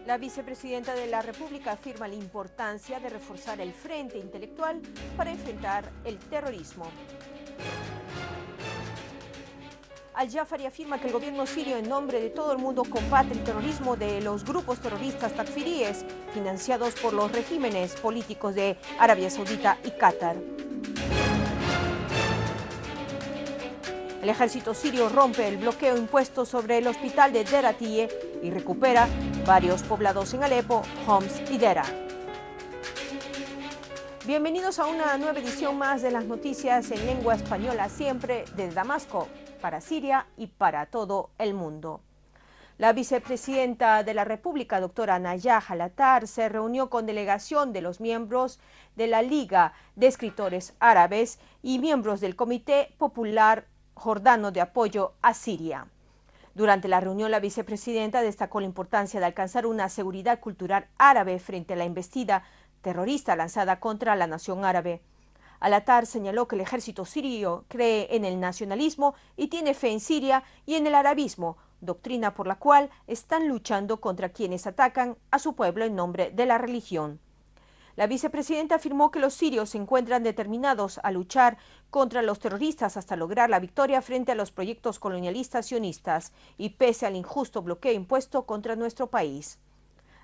La vicepresidenta de la República afirma la importancia de reforzar el frente intelectual para enfrentar el terrorismo. Al-Jafari afirma que el gobierno sirio, en nombre de todo el mundo, combate el terrorismo de los grupos terroristas takfiríes financiados por los regímenes políticos de Arabia Saudita y Qatar. El ejército sirio rompe el bloqueo impuesto sobre el hospital de Deraa y recupera varios poblados en Alepo, Homs y Deraa. Bienvenidos a una nueva edición más de las noticias en lengua española, siempre desde Damasco, para Siria y para todo el mundo. La vicepresidenta de la República, doctora Najah al-Attar, se reunió con delegación de los miembros de la Liga de Escritores Árabes y miembros del Comité Popular Jordano de Apoyo a Siria. Durante la reunión, la vicepresidenta destacó la importancia de alcanzar una seguridad cultural árabe frente a la embestida terrorista lanzada contra la nación árabe. Al-Attar señaló que el ejército sirio cree en el nacionalismo y tiene fe en Siria y en el arabismo, doctrina por la cual están luchando contra quienes atacan a su pueblo en nombre de la religión. La vicepresidenta afirmó que los sirios se encuentran determinados a luchar contra los terroristas hasta lograr la victoria frente a los proyectos colonialistas sionistas y pese al injusto bloqueo impuesto contra nuestro país.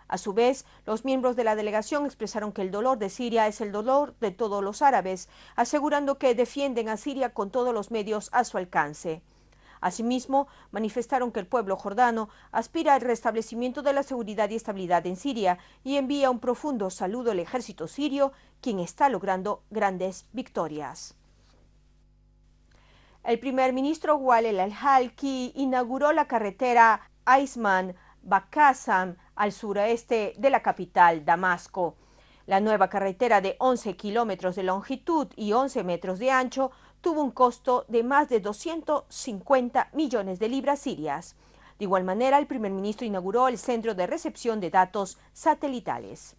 A su vez, los miembros de la delegación expresaron que el dolor de Siria es el dolor de todos los árabes, asegurando que defienden a Siria con todos los medios a su alcance. Asimismo, manifestaron que el pueblo jordano aspira al restablecimiento de la seguridad y estabilidad en Siria y envía un profundo saludo al ejército sirio, quien está logrando grandes victorias. El primer ministro Waled al-Halki inauguró la carretera Aisman-Baqasam al suroeste de la capital, Damasco. La nueva carretera de 11 kilómetros de longitud y 11 metros de ancho tuvo un costo de más de 250 millones de libras sirias. De igual manera, el primer ministro inauguró el centro de recepción de datos satelitales.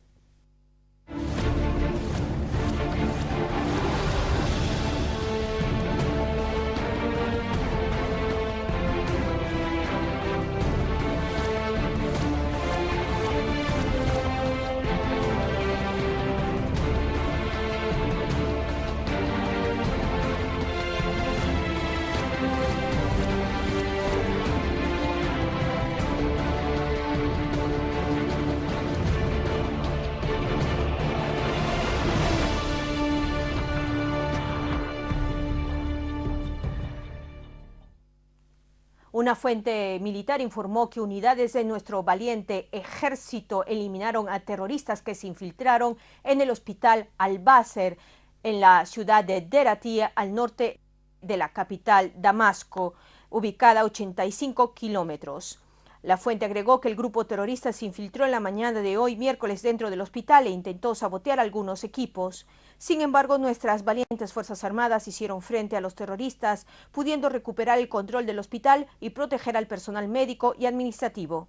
Una fuente militar informó que unidades de nuestro valiente ejército eliminaron a terroristas que se infiltraron en el hospital Al-Basr en la ciudad de Deraa, al norte de la capital Damasco, ubicada a 85 kilómetros. La fuente agregó que el grupo terrorista se infiltró en la mañana de hoy, miércoles, dentro del hospital e intentó sabotear algunos equipos. Sin embargo, nuestras valientes Fuerzas Armadas hicieron frente a los terroristas, pudiendo recuperar el control del hospital y proteger al personal médico y administrativo.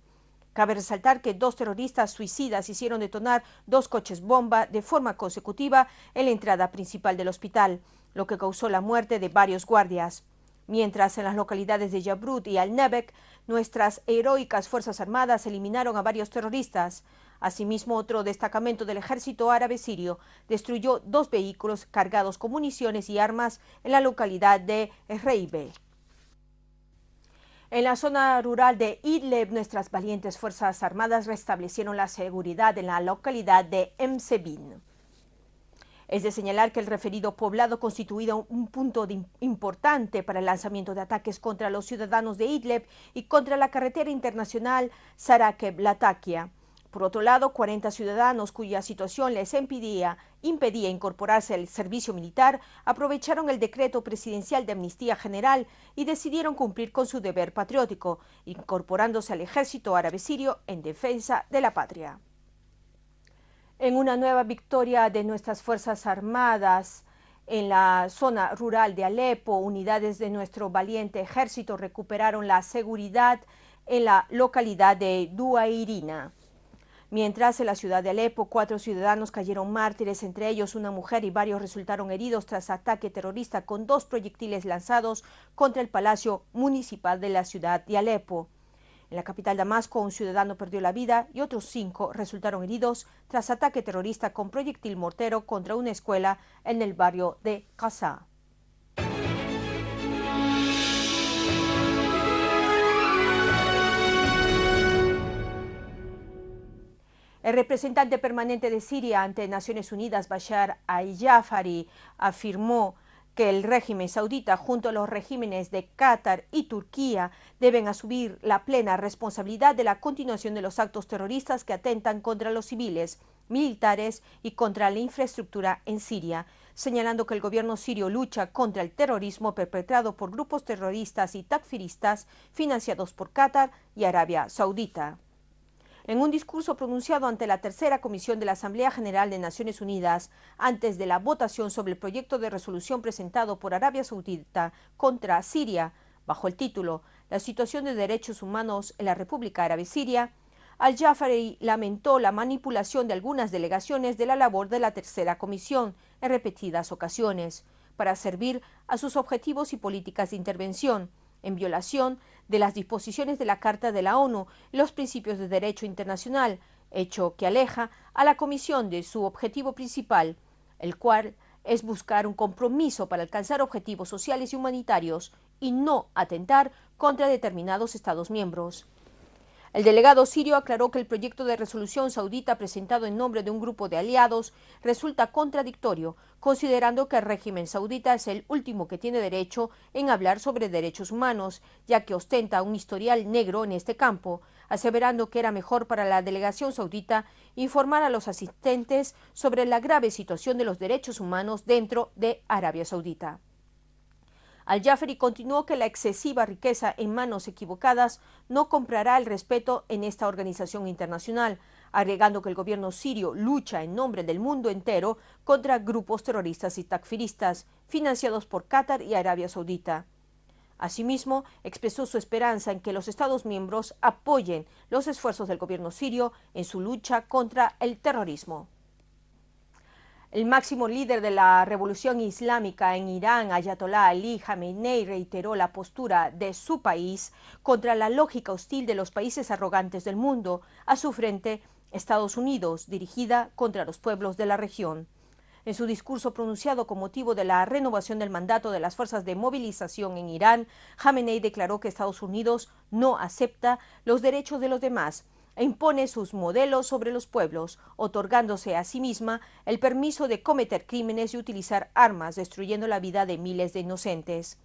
Cabe resaltar que 2 terroristas suicidas hicieron detonar 2 coches bomba de forma consecutiva en la entrada principal del hospital, lo que causó la muerte de varios guardias. Mientras en las localidades de Yabrut y Al-Nebek, nuestras heroicas Fuerzas Armadas eliminaron a varios terroristas. Asimismo, otro destacamento del ejército árabe sirio destruyó 2 vehículos cargados con municiones y armas en la localidad de Reibe. En la zona rural de Idlib, nuestras valientes Fuerzas Armadas restablecieron la seguridad en la localidad de Emsebin. Es de señalar que el referido poblado constituía un punto importante para el lanzamiento de ataques contra los ciudadanos de Idlib y contra la carretera internacional Sarakeb-Latakia. Por otro lado, 40 ciudadanos cuya situación les impedía incorporarse al servicio militar aprovecharon el decreto presidencial de amnistía general y decidieron cumplir con su deber patriótico, incorporándose al ejército árabe sirio en defensa de la patria. En una nueva victoria de nuestras Fuerzas Armadas en la zona rural de Alepo, unidades de nuestro valiente ejército recuperaron la seguridad en la localidad de Duairina. Mientras en la ciudad de Alepo, 4 ciudadanos cayeron mártires, entre ellos una mujer, y varios resultaron heridos tras ataque terrorista con 2 proyectiles lanzados contra el Palacio Municipal de la ciudad de Alepo. En la capital Damasco, un ciudadano perdió la vida y otros 5 resultaron heridos tras ataque terrorista con proyectil mortero contra una escuela en el barrio de Qaza. El representante permanente de Siria ante Naciones Unidas, Bashar al-Jafari, afirmó que el régimen saudita, junto a los regímenes de Qatar y Turquía, deben asumir la plena responsabilidad de la continuación de los actos terroristas que atentan contra los civiles, militares y contra la infraestructura en Siria, señalando que el gobierno sirio lucha contra el terrorismo perpetrado por grupos terroristas y takfiristas financiados por Qatar y Arabia Saudita. En un discurso pronunciado ante la tercera comisión de la Asamblea General de Naciones Unidas, antes de la votación sobre el proyecto de resolución presentado por Arabia Saudita contra Siria, bajo el título La situación de derechos humanos en la República Árabe Siria, al-Jafari lamentó la manipulación de algunas delegaciones de la labor de la tercera comisión en repetidas ocasiones, para servir a sus objetivos y políticas de intervención, en violación de las disposiciones de la Carta de la ONU y los principios de derecho internacional, hecho que aleja a la Comisión de su objetivo principal, el cual es buscar un compromiso para alcanzar objetivos sociales y humanitarios y no atentar contra determinados Estados miembros. El delegado sirio aclaró que el proyecto de resolución saudita presentado en nombre de un grupo de aliados resulta contradictorio, considerando que el régimen saudita es el último que tiene derecho en hablar sobre derechos humanos, ya que ostenta un historial negro en este campo, aseverando que era mejor para la delegación saudita informar a los asistentes sobre la grave situación de los derechos humanos dentro de Arabia Saudita. Al-Jafari continuó que la excesiva riqueza en manos equivocadas no comprará el respeto en esta organización internacional, agregando que el gobierno sirio lucha en nombre del mundo entero contra grupos terroristas y takfiristas financiados por Qatar y Arabia Saudita. Asimismo, expresó su esperanza en que los Estados miembros apoyen los esfuerzos del gobierno sirio en su lucha contra el terrorismo. El máximo líder de la revolución islámica en Irán, Ayatollah Ali Khamenei, reiteró la postura de su país contra la lógica hostil de los países arrogantes del mundo, a su frente Estados Unidos, dirigida contra los pueblos de la región. En su discurso pronunciado con motivo de la renovación del mandato de las fuerzas de movilización en Irán, Khamenei declaró que Estados Unidos no acepta los derechos de los demás e impone sus modelos sobre los pueblos, otorgándose a sí misma el permiso de cometer crímenes y utilizar armas, destruyendo la vida de miles de inocentes.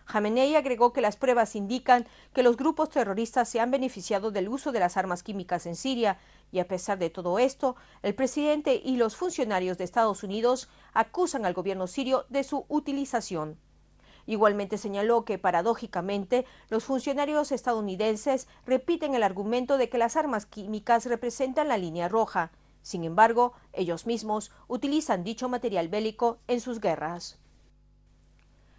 Khamenei agregó que las pruebas indican que los grupos terroristas se han beneficiado del uso de las armas químicas en Siria, y a pesar de todo esto, el presidente y los funcionarios de Estados Unidos acusan al gobierno sirio de su utilización. Igualmente señaló que, paradójicamente, los funcionarios estadounidenses repiten el argumento de que las armas químicas representan la línea roja. Sin embargo, ellos mismos utilizan dicho material bélico en sus guerras.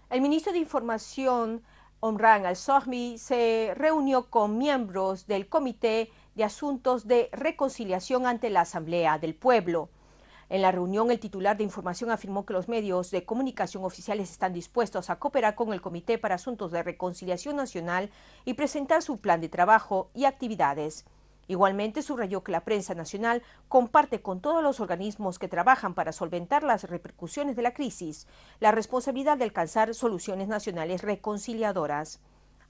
El ministro de Información, Omran al-Zohmi, se reunió con miembros del Comité de Asuntos de Reconciliación ante la Asamblea del Pueblo. En la reunión, el titular de Información afirmó que los medios de comunicación oficiales están dispuestos a cooperar con el Comité para Asuntos de Reconciliación Nacional y presentar su plan de trabajo y actividades. Igualmente, subrayó que la prensa nacional comparte con todos los organismos que trabajan para solventar las repercusiones de la crisis la responsabilidad de alcanzar soluciones nacionales reconciliadoras.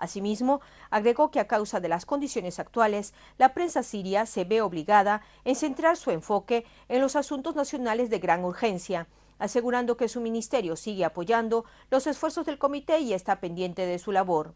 Asimismo, agregó que a causa de las condiciones actuales, la prensa siria se ve obligada en centrar su enfoque en los asuntos nacionales de gran urgencia, asegurando que su ministerio sigue apoyando los esfuerzos del comité y está pendiente de su labor.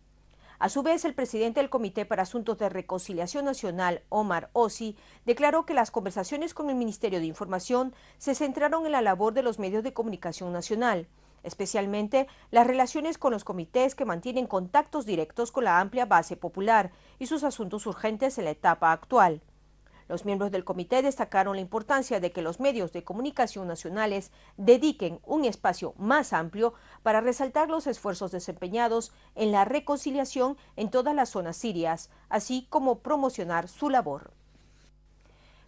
A su vez, el presidente del Comité para Asuntos de Reconciliación Nacional, Omar Ossi, declaró que las conversaciones con el Ministerio de Información se centraron en la labor de los medios de comunicación nacional, especialmente las relaciones con los comités que mantienen contactos directos con la amplia base popular y sus asuntos urgentes en la etapa actual. Los miembros del comité destacaron la importancia de que los medios de comunicación nacionales dediquen un espacio más amplio para resaltar los esfuerzos desempeñados en la reconciliación en todas las zonas sirias, así como promocionar su labor.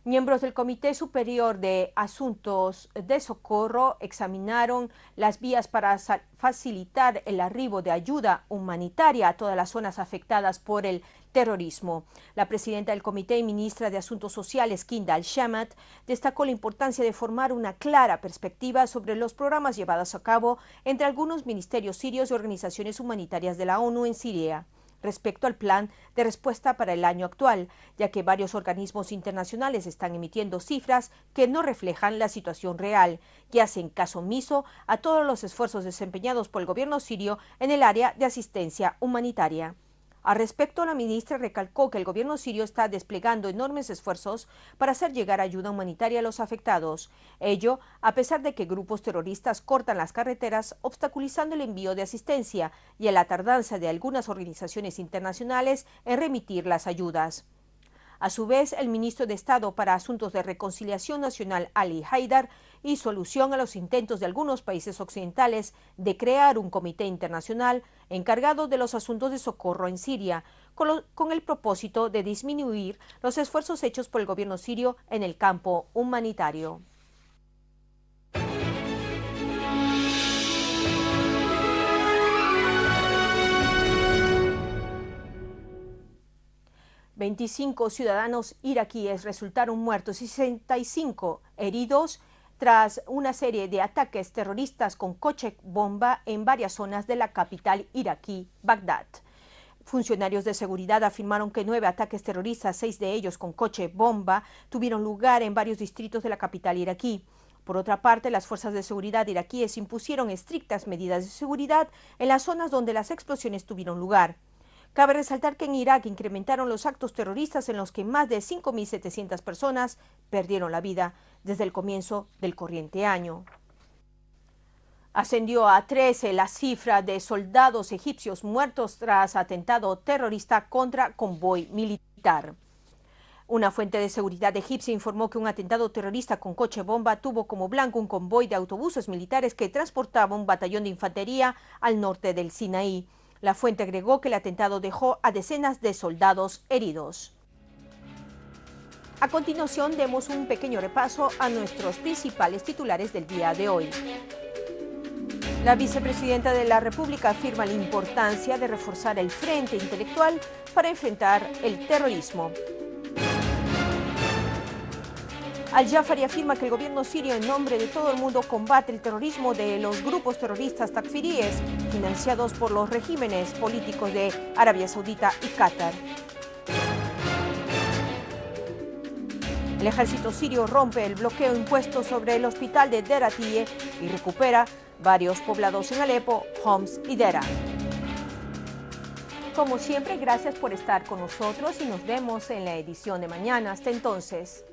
Miembros del Comité Superior de Asuntos de Socorro examinaron las vías para facilitar el arribo de ayuda humanitaria a todas las zonas afectadas por el terrorismo. La presidenta del Comité y ministra de Asuntos Sociales, Kinda Al-Shamat, destacó la importancia de formar una clara perspectiva sobre los programas llevados a cabo entre algunos ministerios sirios y organizaciones humanitarias de la ONU en Siria respecto al plan de respuesta para el año actual, ya que varios organismos internacionales están emitiendo cifras que no reflejan la situación real y hacen caso omiso a todos los esfuerzos desempeñados por el gobierno sirio en el área de asistencia humanitaria. Al respecto, la ministra recalcó que el gobierno sirio está desplegando enormes esfuerzos para hacer llegar ayuda humanitaria a los afectados. Ello, a pesar de que grupos terroristas cortan las carreteras, obstaculizando el envío de asistencia y a la tardanza de algunas organizaciones internacionales en remitir las ayudas. A su vez, el ministro de Estado para Asuntos de Reconciliación Nacional, Ali Haidar, hizo alusión a los intentos de algunos países occidentales de crear un comité internacional encargado de los asuntos de socorro en Siria, con el propósito de disminuir los esfuerzos hechos por el gobierno sirio en el campo humanitario. «25 ciudadanos iraquíes resultaron muertos y 65 heridos tras una serie de ataques terroristas con coche bomba en varias zonas de la capital iraquí, Bagdad. Funcionarios de seguridad afirmaron que 9 ataques terroristas, 6 de ellos con coche bomba, tuvieron lugar en varios distritos de la capital iraquí. Por otra parte, las fuerzas de seguridad iraquíes impusieron estrictas medidas de seguridad en las zonas donde las explosiones tuvieron lugar. Cabe resaltar que en Irak incrementaron los actos terroristas en los que más de 5.700 personas perdieron la vida desde el comienzo del corriente año. Ascendió a 13 la cifra de soldados egipcios muertos tras atentado terrorista contra convoy militar. Una fuente de seguridad egipcia informó que un atentado terrorista con coche bomba tuvo como blanco un convoy de autobuses militares que transportaba un batallón de infantería al norte del Sinaí. La fuente agregó que el atentado dejó a decenas de soldados heridos. A continuación, demos un pequeño repaso a nuestros principales titulares del día de hoy. La vicepresidenta de la República afirma la importancia de reforzar el frente intelectual para enfrentar el terrorismo. Al-Jafari afirma que el gobierno sirio, en nombre de todo el mundo, combate el terrorismo de los grupos terroristas takfiríes financiados por los regímenes políticos de Arabia Saudita y Qatar. El ejército sirio rompe el bloqueo impuesto sobre el hospital de Deir Atiyeh y recupera varios poblados en Alepo, Homs y Dera. Como siempre, gracias por estar con nosotros y nos vemos en la edición de mañana. Hasta entonces.